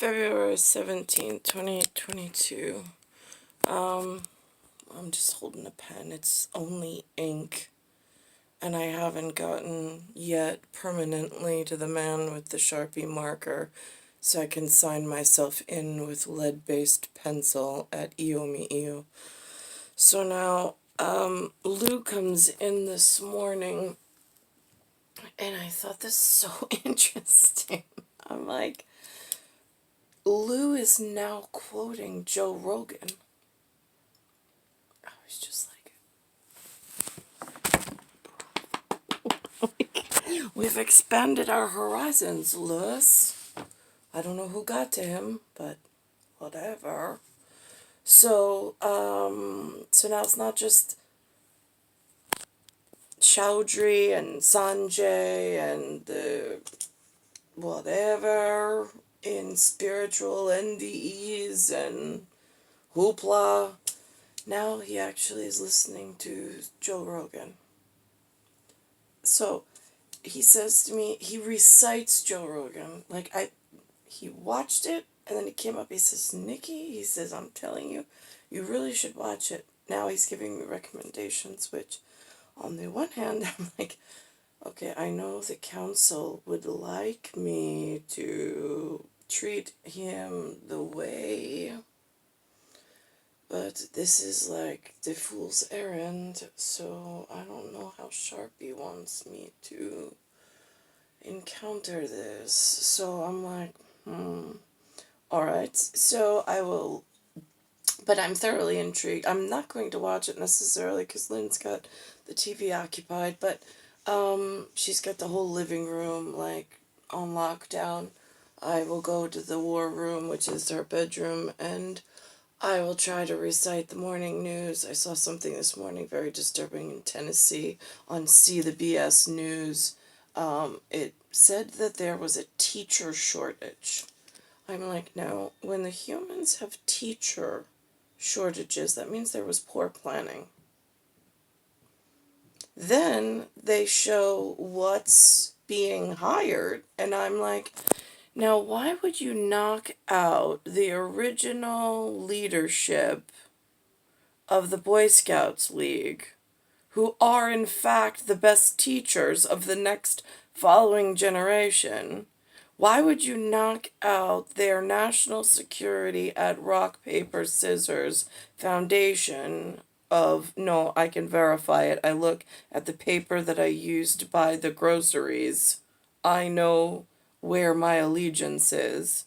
February 17th, 2022. I'm just holding a pen. It's only ink. And I haven't gotten yet permanently to the man with the Sharpie marker so I can sign myself in with lead-based pencil at Iomi. So now, Lou comes in this morning, and I thought this is so interesting. I'm like, Lou is now quoting Joe Rogan. I was just like, we've expanded our horizons, Louis. I don't know who got to him, but whatever. So now it's not just Chowdhury and Sanjay and whatever in spiritual NDEs and hoopla. Now he actually is listening to Joe Rogan. So he says to me, he recites Joe Rogan. He watched it, and then he came up, he says, Nikki, he says, I'm telling you, you really should watch it. Now he's giving me recommendations, which on the one hand, I'm like, okay, I know the council would like me to treat him the way, but this is like the fool's errand, so I don't know how Sharpie wants me to encounter this. So I'm like, alright, so I will, but I'm thoroughly intrigued. I'm not going to watch it necessarily because Lynn's got the TV occupied, but she's got the whole living room like on lockdown. I will go to the war room, which is her bedroom, and I will try to recite the morning news. I saw something this morning very disturbing in Tennessee on See the BS News. It said that there was a teacher shortage. I'm like, no, when the humans have teacher shortages, that means there was poor planning. Then they show what's being hired, and I'm like, now why would you knock out the original leadership of the Boy Scouts League, who are in fact the best teachers of the next following generation? Why would you knock out their national security at rock, paper, scissors foundation of, no, I can verify it. I look at the paper that I used to buy the groceries. I know where my allegiance is.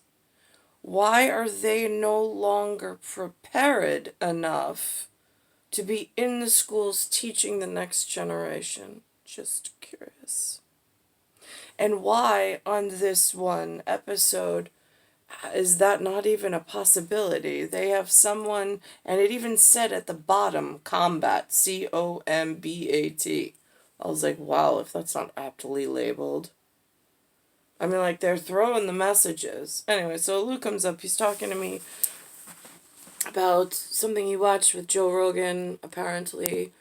Why are they no longer prepared enough to be in the schools teaching the next generation? Just curious. And why on this one episode is that not even a possibility? They have someone, and it even said at the bottom, combat, COMBAT. I was like, wow, if that's not aptly labeled. I mean, like, they're throwing the messages. Anyway, so Lou comes up, he's talking to me about something he watched with Joe Rogan, apparently.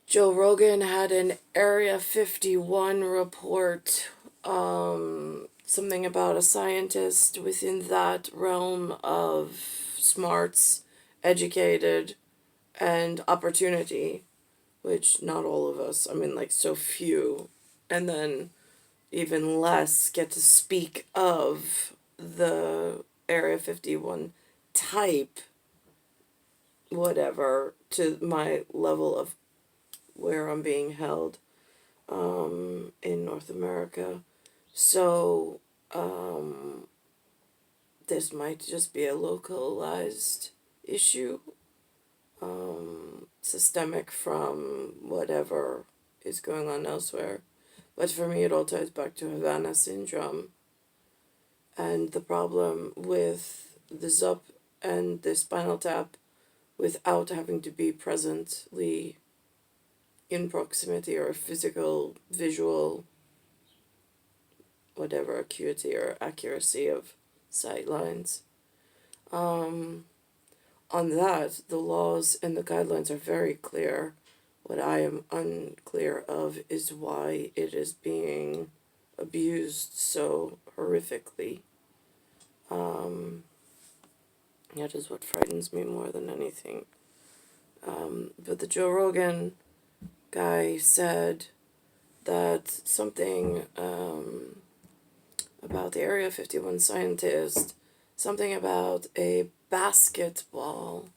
Joe Rogan had an Area 51 report, something about a scientist within that realm of smarts, educated, and opportunity, which not all of us, I mean, like, so few, and then even less get to speak of the Area 51 type, whatever, to my level of where I'm being held in North America. So this might just be a localized issue, systemic from whatever is going on elsewhere. But for me, it all ties back to Havana syndrome and the problem with the ZUP and the spinal tap without having to be presently in proximity or physical, visual, whatever, acuity or accuracy of sight lines. On that, the laws and the guidelines are very clear. What I am unclear of is why it is being abused so horrifically. That is what frightens me more than anything. But the Joe Rogan guy said that something about the Area 51 scientist, something about a basketball.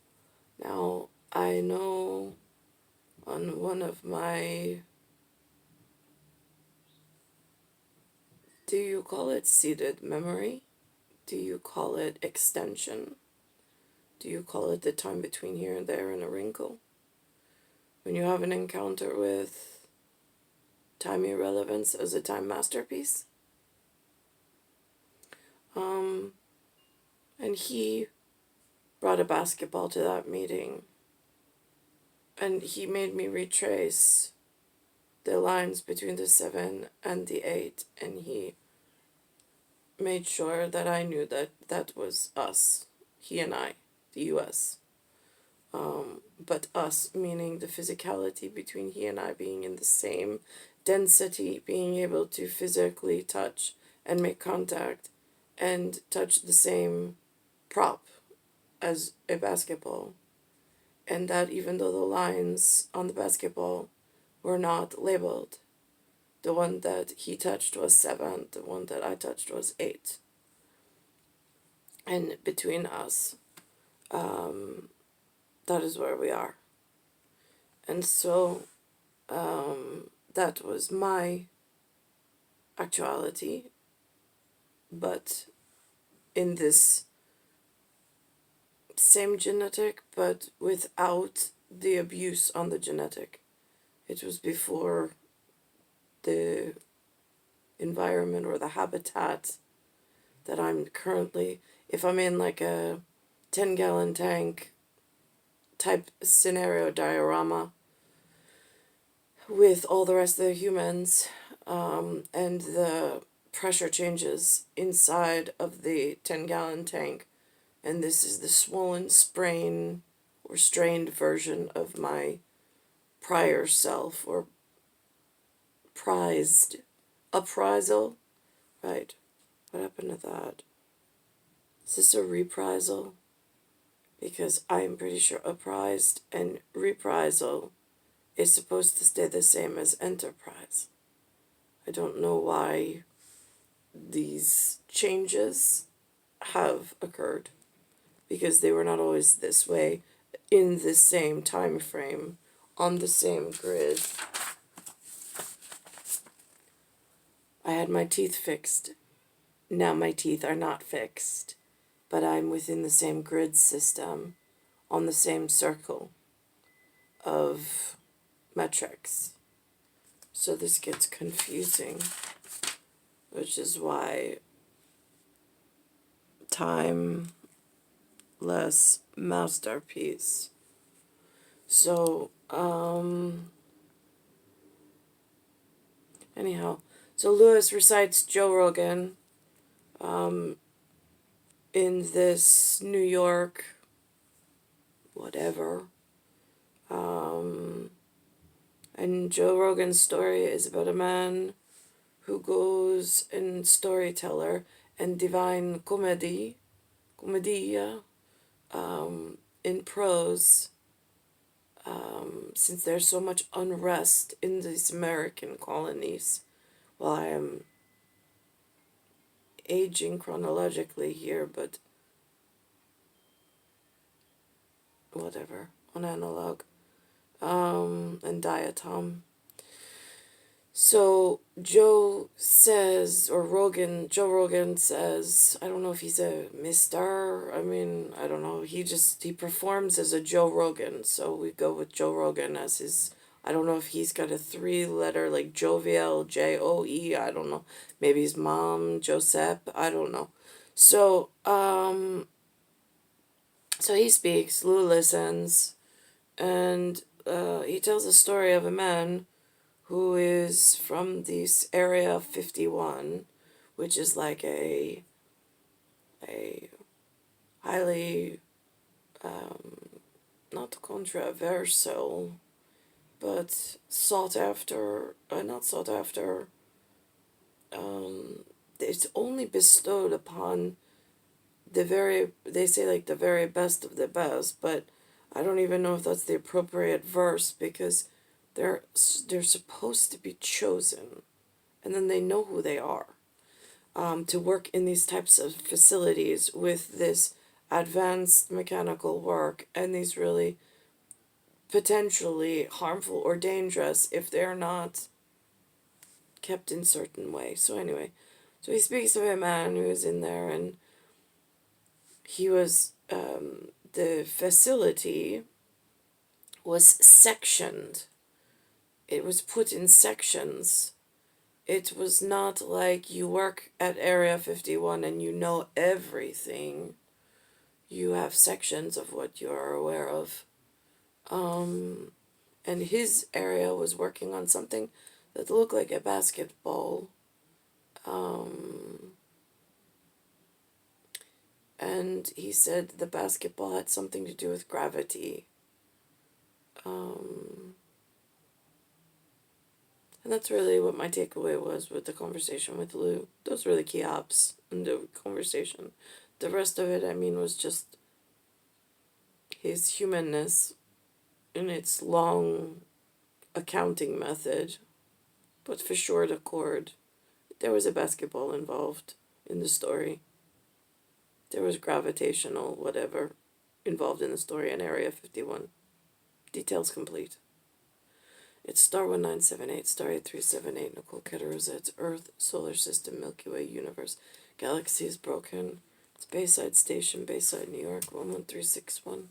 Now, I know on one of my, do you call it seated memory? Do you call it extension? Do you call it the time between here and there and a wrinkle? When you have an encounter with time irrelevance as a time masterpiece? And he brought a basketball to that meeting. And he made me retrace the lines between the 7 and the 8. And he made sure that I knew that that was us. He and I, the US. But us, meaning the physicality between he and I being in the same density, being able to physically touch and make contact and touch the same prop as a basketball. And that even though the lines on the basketball were not labeled, the one that he touched was 7, the one that I touched was 8. And between us, that is where we are. And so that was my actuality, but in this same genetic, but without the abuse on the genetic. It was before the environment or the habitat that I'm currently, if I'm in like a 10-gallon tank type scenario diorama with all the rest of the humans, and the pressure changes inside of the 10-gallon tank, and this is the swollen, sprain, or strained version of my prior self, or prized, appraisal, right, what happened to that? Is this a reprisal? Because I'm pretty sure apprised and reprisal is supposed to stay the same as enterprise. I don't know why these changes have occurred, because they were not always this way in the same time frame on the same grid. I had my teeth fixed. Now my teeth are not fixed, but I'm within the same grid system on the same circle of metrics. So this gets confusing, which is why timeless masterpiece. So, anyhow, so Lewis recites Joe Rogan in this New York whatever. And Joe Rogan's story is about a man who goes in storyteller and divine commedia, in prose, since there's so much unrest in these American colonies. Well, I am aging chronologically here, but whatever, on analog, and diatom. So Joe says, or Joe Rogan says, I don't know if he's a mister, I mean, I don't know, he performs as a Joe Rogan, so we go with Joe Rogan as his, I don't know if he's got a 3-letter, like jovial, Joe, I don't know, maybe his mom, Joseph, I don't know. So, so he speaks, Lou listens, and he tells a story of a man who is from this Area 51, which is like a highly, not controversial, but sought after, not sought after, it's only bestowed upon they say like the very best of the best, but I don't even know if that's the appropriate verse, because they're supposed to be chosen, and then they know who they are, to work in these types of facilities with this advanced mechanical work and these really potentially harmful or dangerous if they're not kept in certain way. So anyway, so he speaks of a man who was in there, and he was, the facility was sectioned. It was put in sections. It was not like you work at Area 51 and you know everything. You have sections of what you are aware of. And his area was working on something that looked like a basketball. And he said the basketball had something to do with gravity. And that's really what my takeaway was with the conversation with Lou. Those were the key ops in the conversation. The rest of it, I mean, was just his humanness in its long accounting method. But for sure, the chord. There was a basketball involved in the story. There was gravitational whatever involved in the story in Area 51. Details complete. It's star 1978, star 8378, Nicole, Cattaruzza. It's Earth, Solar System, Milky Way, Universe. Galaxy is broken. It's Bayside Station, Bayside, New York, 11361.